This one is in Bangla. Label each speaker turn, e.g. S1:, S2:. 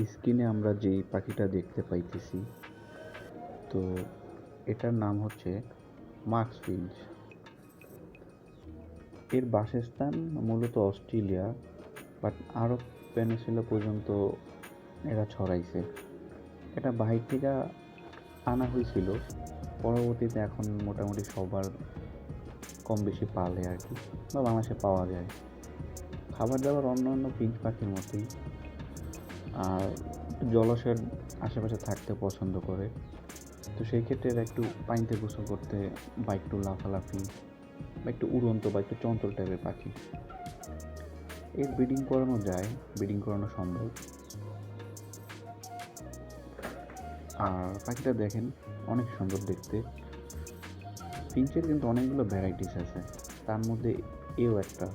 S1: স্ক্রিনে আমরা যেই পাখিটা দেখতে পাইতেছি, তো এটার নাম হচ্ছে মাস্কড ফিঞ্চ। এর বাসস্থান মূলত অস্ট্রেলিয়া, বাট আরব পেনিনসুলা পর্যন্ত এরা ছড়াইছে। এটা বাহির থেকে আনা হয়েছিল, পরবর্তীতে এখন মোটামুটি সবার কম বেশি পালে আর কি, বা বাংলাদেশে পাওয়া যায়। খাবার দাবার অন্য ফিঞ্চ পাখির মতোই, আর জলাশয়ের আশেপাশে থাকতে পছন্দ করে। তো সেই ক্ষেত্রে এরা একটু পানিতে গোসল করতে বা একটু লাফালাফি বা একটু উড়ন্ত বা একটু চঞ্চল টাইপের পাখি। এর ব্রিডিং করানো যায়, ব্রিডিং করানো সম্ভব। আর পাখিটা দেখেন অনেক সুন্দর দেখতে। ফিঞ্চের কিন্তু অনেকগুলো ভ্যারাইটিস আছে, তার মধ্যে এও একটা।